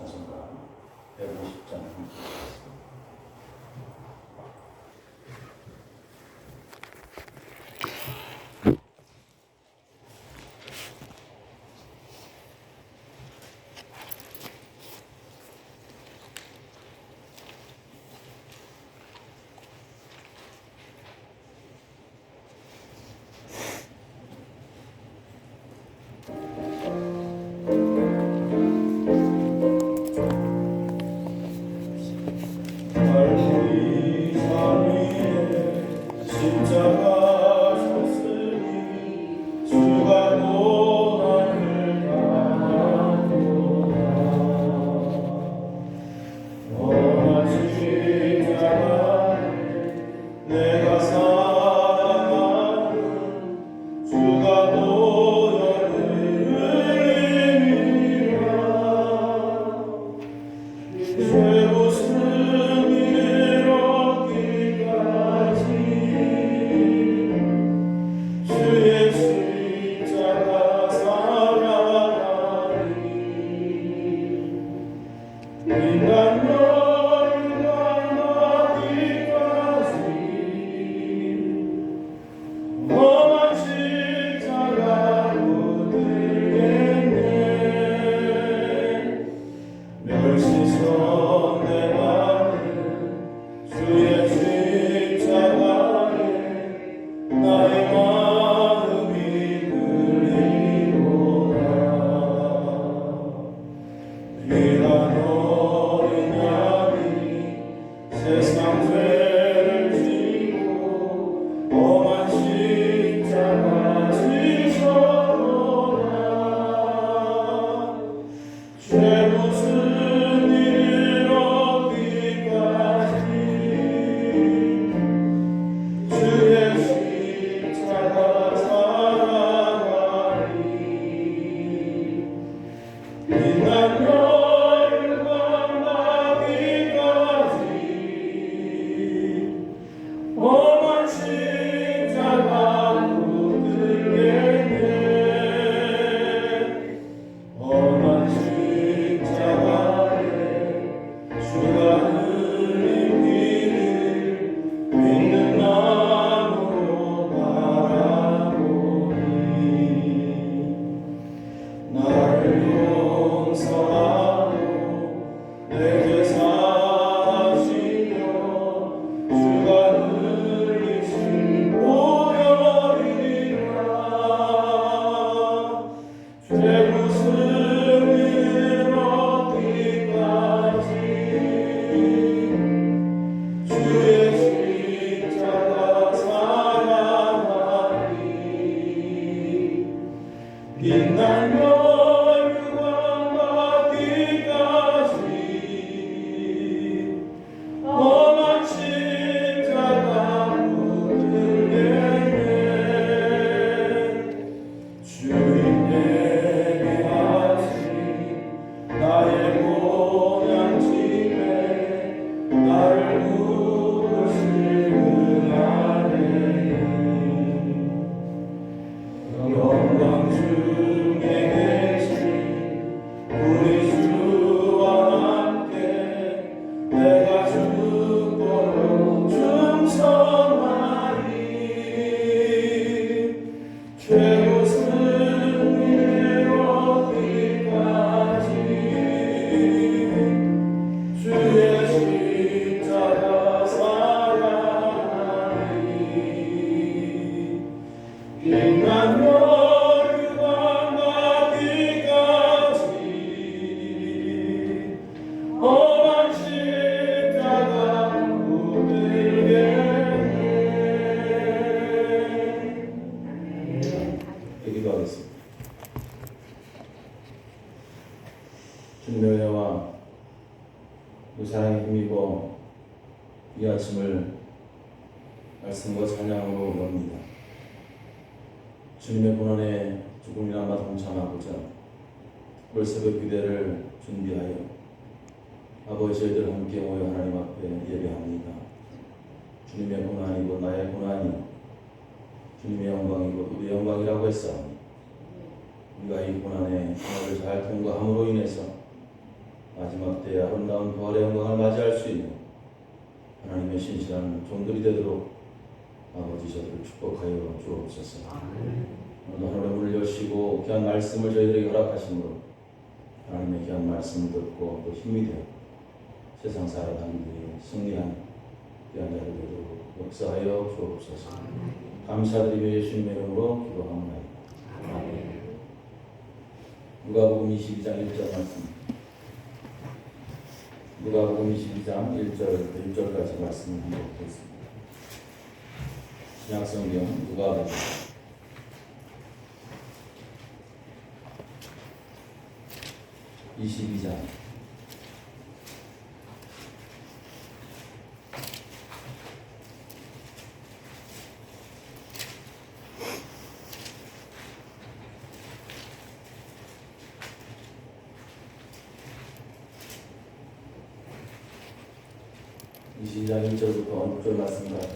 찬송가 150장 주님의 은혜와 그 사랑의 힘입어 이 아침을 말씀과 찬양으로 엽니다. 주님의 고난에 조금이나마 동참하고자 오늘 새벽 기대를 준비하여 아버지 저희들 함께 모여 하나님 앞에 예배합니다. 주님의 고난이고 나의 고난이 주님의 영광이고 우리의 영광이라고 했사오니 우리가 이 고난의 고난을 잘 통과함으로 인해서 마지막 때의 아름다운 부활의 영광을 맞이할 수 있는 하나님의 신실한 종들이 되도록 아버지 저들을 축복하여 주옵소서. 오늘도 하늘의 문을 여시고 귀한 말씀을 저희들에게 허락하심으로 하나님의 귀한 말씀을 듣고 또 힘이 되어 세상 살아가는 데 승리한 귀한 자들 되도록 역사하여 주옵소서. 감사드리며 예수님의 이름으로 기도합니다. 누가복음 22장 1절 말씀. 누가복음 22장 1절까지 말씀을 한번 보겠습니다. 신약성경 누가복음 22장 22장 1절부터 6절 말씀입니다.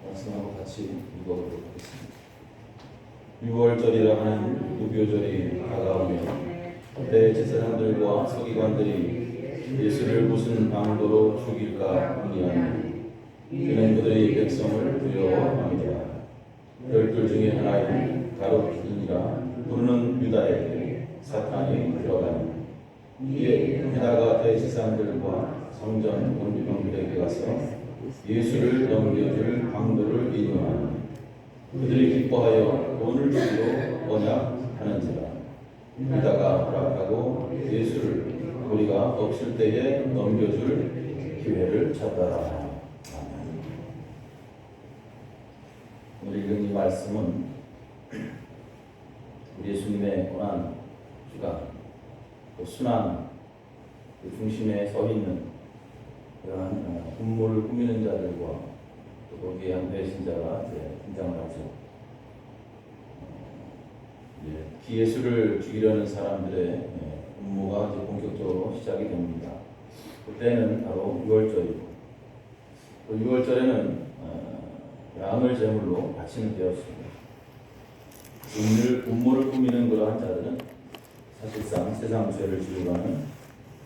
말씀하고 같이 읽어보도록 하겠습니다. 6월절이라 하는 무교절이 다가오며 대제사장들과 서기관들이 예수를 무슨 방도로 죽일까 궁리하니 그는 그들의 백성을 두려워합니다. 열둘 중에 하나인 가룟이니라 부르는 유다에게 사탄이 들어가니 이에 게다가 대제사장들과 성전 원주병들에게 가서 예수를 넘겨줄 방도를 인용하니 그들이 기뻐하여 돈을 주기로 언약하는지라. 유다가 허락하고 예수를 우리가 없을 때에 넘겨줄 기회를 찾더라. 오늘 읽은 이 말씀은 우리 예수님의 고난 주간, 또 순환 그 중심에 서 있는 그러한 음모를 꾸미는 자들과 또 거기에 한 배신자가 등장을 하죠. 예수를 죽이려는 사람들의 음모가 이제 본격적으로 시작이 됩니다. 그때는 바로 6월절이고, 또 6월절에는 양을 제물로 바치는 때였습니다. 음모를 꾸미는 그러한 자들은 사실상 세상 죄를 지우라는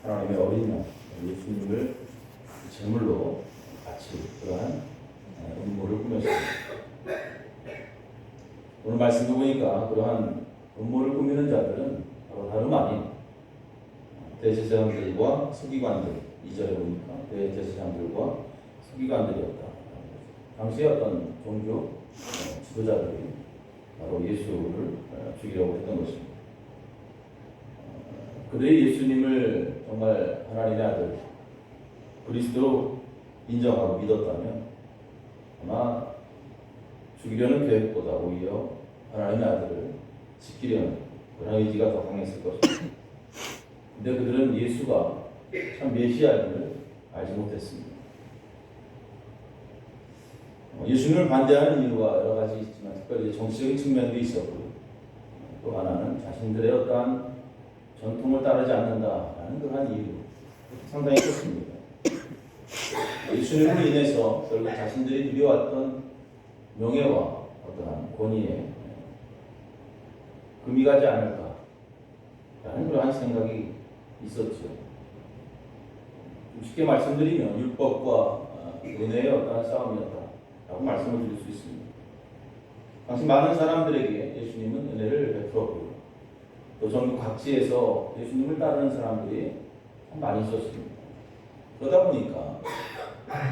하나님의 어린 양 예수님을 제물로 바칠 그러한 음모를 꾸몄습니다. 오늘 말씀을 보니까 그러한 음모를 꾸미는 자들은 바로 다름 아닌 대제사장들과 서기관들, 2절에 보니까 대제사장들과 서기관들이었다. 당시에 어떤 종교 지도자들이 바로 예수를 죽이려고 했던 것입니다. 그들이 예수님을 정말 하나님의 아들 그리스도로 인정하고 믿었다면 아마 죽이려는 계획보다 오히려 하나님의 아들을 지키려는 그런 의지가 더 강했을 것입니다. 근데 그들은 예수가 참 메시아임을 알지 못했습니다. 예수님을 반대하는 이유가 여러 가지 있지만 특별히 정치적인 측면도 있었고 또 하나는 자신들의 어떠한 전통을 따르지 않는다라는 그러한 이유 상당히 컸습니다. 예수님으로 인해서 결국 자신들이 누려왔던 명예와 어떠한 권위에 금이 가지 않을까라는 그러한 생각이 있었죠. 쉽게 말씀드리면 율법과 은혜의 어떠한 싸움이었다라고 말씀을 드릴 수 있습니다. 당시 많은 사람들에게 예수님은 은혜를 베풀었고요. 또 전국 각지에서 예수님을 따르는 사람들이 참 많이 있었습니다. 그러다 보니까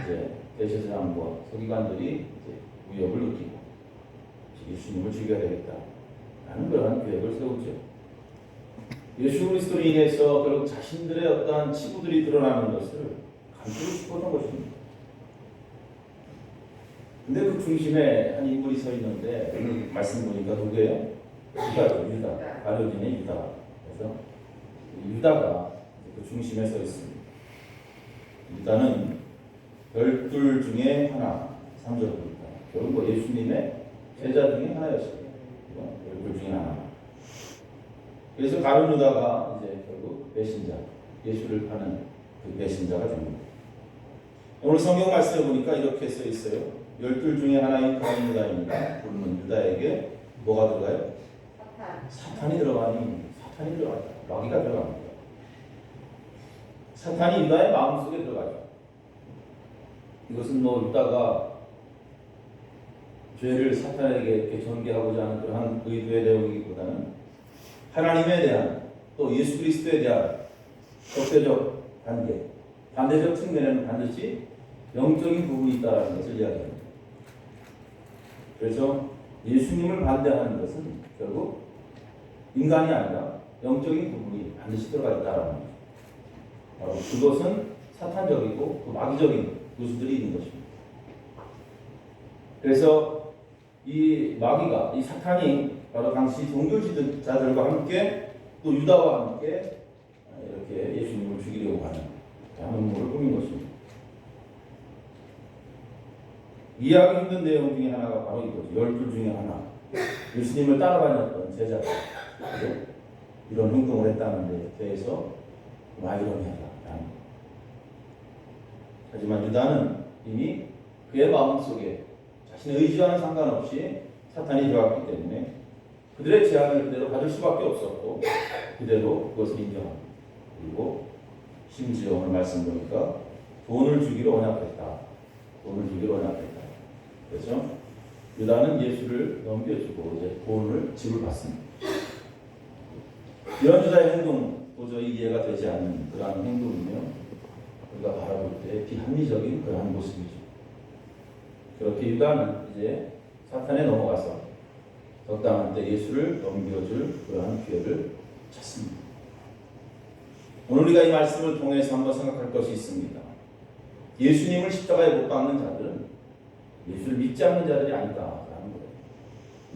이제 대제사장과 서기관들이 이제 위협을 느끼고 예수님을 죽여야 되겠다라는 그러한 계획을 세우죠. 예수 그리스도로 인해서 결국 자신들의 어떠한 치부들이 드러나는 것을 감추고 싶었던 것입니다. 근데 그 중심에 한 인물이 서 있는데 오늘 말씀 보니까 누구예요? 유다죠. 유다. 가룟인의 유다. 그래서 유다가 그 중심에 서 있습니다. 유다는 12 중에 하나, 3절입니다. 결국 뭐 예수님의 제자 중에 하나였습니다. 12 중에 하나. 그래서 가룟 유다가 이제 결국 배신자, 예수를 파는 그 배신자가 됩니다. 오늘 성경 말씀을 보니까 이렇게 써 있어요. 12 중에 하나인 가룟 유다입니다. 부르는 유다에게 뭐가 들어가요? 사탄. 사탄이 들어가요. 마귀가 들어갑니다. 사탄이 유다의 마음속에 들어가죠. 이것은 뭐 유다가 죄를 사탄에게 이렇게 전개하고자 하는 그러한 의도의 내용이기보다는 하나님에 대한 또 예수 그리스도에 대한 적대적 관계, 반대적 측면에는 반드시 영적인 부분이 있다는 것을 이야기합니다. 그래서 예수님을 반대하는 것은 결국 인간이 아니라 영적인 부분이 반드시 들어가 있다는 거죠. 바로 그것은 사탄적이고 그 마귀적인 요소들이 있는 것입니다. 그래서 이 마귀가, 이 사탄이 바로 당시 종교 지도자들과 함께 또 유다와 함께 이렇게 예수님을 죽이려고 하는 음모를 꾸민 것입니다. 이해하기 힘든 내용 중에 하나가 바로 이거죠. 12 중에 하나. 예수님을 따라다녔던 제자들. 이런 행동을 했다는 데 대해서 아이러니하다. 하지만 유다는 이미 그의 마음속에 자신의 의지와는 상관없이 사탄이 들어왔기 때문에 그들의 제안을 그대로 받을 수밖에 없었고 그대로 그것을 인정합니다. 그리고 심지어 오늘 말씀 보니까 돈을 주기로 언약했다. 그래서 유다는 예수를 넘겨주고 이제 돈을 지불받습니다. 이런 유다의 행동 도저히 이해가 되지 않는 그러한 행동이며 우리가 바라볼 때 비합리적인 그러한 모습이죠. 그렇게 유다는 이제 사탄에 넘어가서 적당한 때 예수를 넘겨줄 그러한 기회를 찾습니다. 오늘 우리가 이 말씀을 통해서 한번 생각할 것이 있습니다. 예수님을 십자가에 못 박는 자들은 예수를 믿지 않는 자들이 아니다라는 거예요.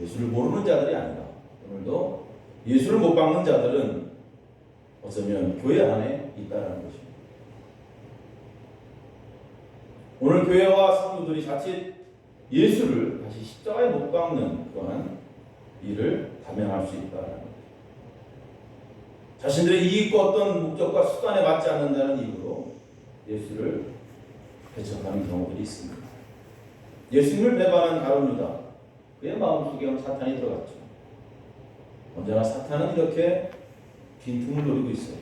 예수를 모르는 자들이 아니다. 오늘도 예수를 못 박는 자들은 어쩌면 교회 안에 있다는 것입니다. 오늘 교회와 성도들이 자칫 예수를 다시 십자가에 못 박는 그러한 일을 감행할 수 있다는 거예요. 자신들의 이익과 어떤 목적과 수단에 맞지 않는다는 이유로 예수를 배척하는 경우들이 있습니다. 예수님을 배반한 가룟 유다, 그의 마음속에 사탄이 들어갔죠. 언제나 사탄은 이렇게 빈틈을 노리고 있어요.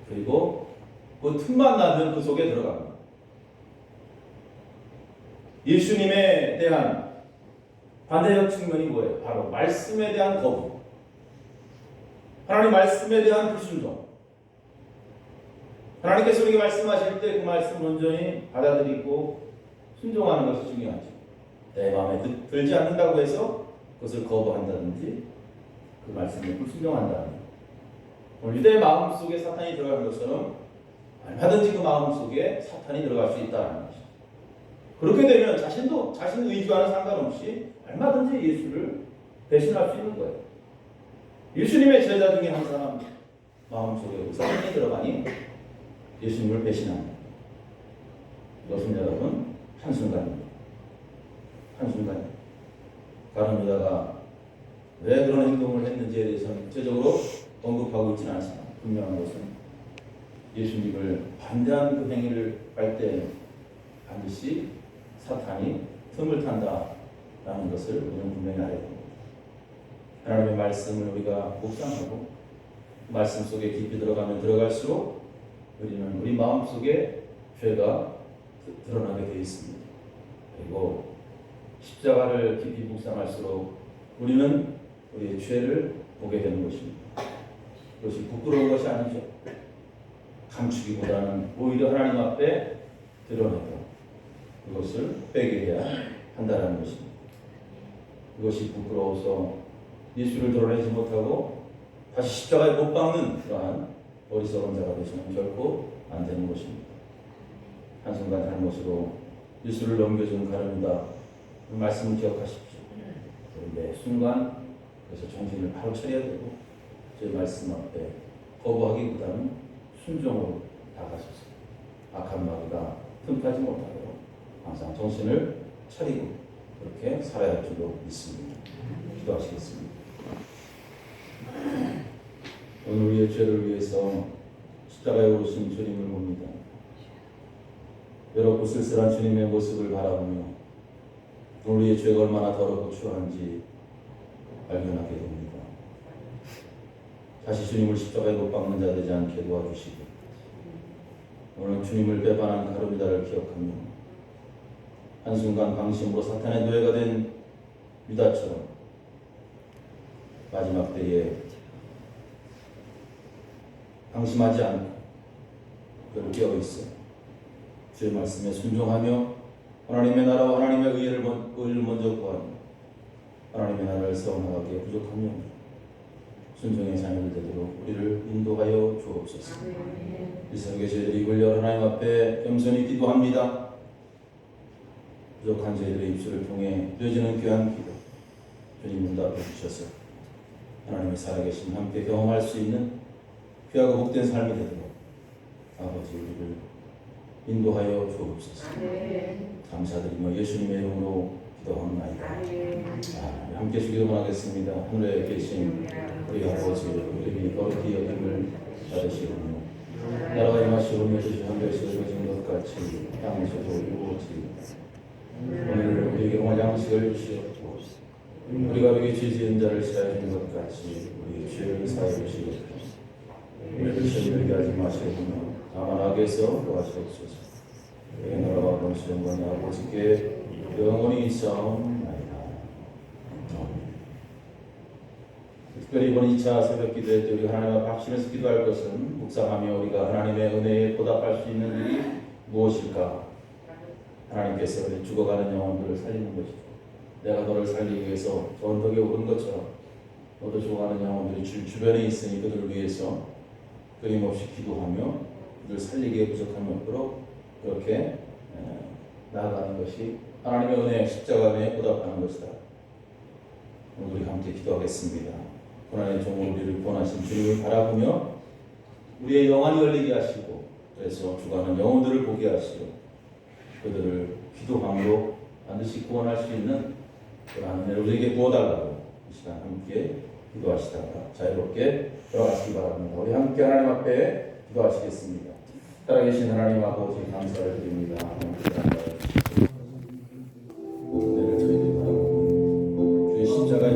그리고 그 틈만 나면 그 속에 들어갑니다. 예수님에 대한 반대적 측면이 뭐예요? 바로 말씀에 대한 거부. 하나님 말씀에 대한 불순종. 하나님께서 우리에게 말씀하실 때 그 말씀 온전히 받아들이고 순종하는 것이 중요하죠. 내 마음에 들지 않는다고 해서 그것을 거부한다든지 그 말씀에 불순종한다는 것. 오늘 유대의 마음속에 사탄이 들어가는 것처럼 얼마든지 그 마음속에 사탄이 들어갈 수 있다는 것이죠. 그렇게 되면 자신도 자신 의지와는 상관없이 얼마든지 예수를 배신할 수 있는 거예요. 예수님의 제자 중에 한 사람 마음속에 사탄이 들어가니 예수님을 배신합니다. 이것은 여러분 한순간입니다. 가룟 유다가 왜 그런 행동을 했는지에 대해서는 구체적으로 언급하고 있지는 않지만 분명한 것은 예수님을 반대한 그 행위를 할 때 반드시 사탄이 틈을 탄다라는 것을 우리는 분명히 알아야 됩니다. 하나님의 말씀을 우리가 묵상하고 말씀 속에 깊이 들어가면 들어갈수록 우리는 우리 마음속에 죄가 드러나게 되어 있습니다. 그리고 십자가를 깊이 묵상할수록 우리는 우리의 죄를 보게 되는 것입니다. 그것이 부끄러운 것이 아니죠. 감추기보다는 오히려 하나님 앞에 드러내고 그것을 빼게 해야 한다는 것입니다. 그것이 부끄러워서 예수를 드러내지 못하고 다시 십자가에 못 박는 그러한 어리석은 자가 되시면 결코 안 되는 것입니다. 한순간 잘못으로 예수를 넘겨준 가룟 유다 그 말씀을 기억하십시오. 그런데 순간 그래서 정신을 바로 차려야 되고 제 말씀 앞에 거부하기보다는 순종으로 다가서서 악한 마귀가 틈타지 못하도록 항상 정신을 차리고 그렇게 살아야 할 줄로 믿습니다. 기도하시겠습니다. 오늘 우리의 죄를 위해서 십자가에 오르신 주님을 봅니다. 외롭고 쓸쓸한 주님의 모습을 바라보며 우리의 죄가 얼마나 더럽고 추한지 발견하게 됩니다. 다시 주님을 십자가에 못 박는 자 되지 않게 도와주시고 오늘 주님을 배반한 가룟유다를 기억하며 한순간 방심으로 사탄의 노예가 된 유다처럼 마지막 때에 방심하지 않고 그를 깨어있어 주의 말씀에 순종하며 하나님의 나라와 하나님의 의를 먼저 구하며 하나님의 나라를 세워나가기에 부족하며 순종의 자녀들 되도록 우리를 인도하여 주옵소서. 이 새벽에 저희들이 입을 열어 하나님 앞에 겸손히 기도합니다. 부족한 저희들의 입술을 통해 드려지는 귀한 기도 주님 응답해 주셔서 하나님의 살아계심 함께 경험할 수 있는 귀하고 복된 삶이 되도록 아버지 우리를 인도하여 주옵소서. 감사드리며 예수님의 이름으로 기도합니다. 함께 주기도만 하겠습니다. 하늘에 계신 우리 아버지 우리 거룩히 여김을 받으시오며 나라가 임하시오며 뜻이 하늘에서 이루어진 것 같이 땅에서도 이루어지이다. 오늘 우리에게 오늘 양식을 주시옵고 우리가 우리에게 죄 지은 자를 사하여 준 것 같이 우리 죄를 사하여 주시옵고 우리를 시험에 들게 하지 마시옵며 다만 악에서 구하시옵소서. 우리의 나라와 권세와 아버지께 영원히 있사옵나이다. 특별히 이번 2차 새벽 기도회 때 우리 하나님 앞에 합심해서 기도할 것은 묵상하며 우리가 하나님의 은혜에 보답할 수 있는 일이 무엇일까? 하나님께서 우리 죽어가는 영혼들을 살리는 것이죠. 내가 너를 살리기 위해서 저 언덕에 오른 것처럼 너도 죽어가는 영혼들이 주변에 있으니 그들을 위해서 끊임없이 기도하며 그들을 살리기에 부족함이 없도록 그렇게 나아가는 것이 하나님의 은혜, 십자가 은혜에 보답하는 것이다. 오늘 우리 함께 기도하겠습니다. 고난의 종을 우리를 구원하신 주님을 바라보며 우리의 영안이 열리게 하시고 그래서 죽어가는 영혼들을 보게 하시고 그들을 기도함으로 반드시 구원할 수 있는 그러한 은혜를 우리에게 부어달라고 이 시간 함께 기도하시다가 자유롭게 돌아가시기 바랍니다. 우리 함께 하나님 앞에 기도하시겠습니다. 살아계신 하나님 아버지 감사를 드립니다.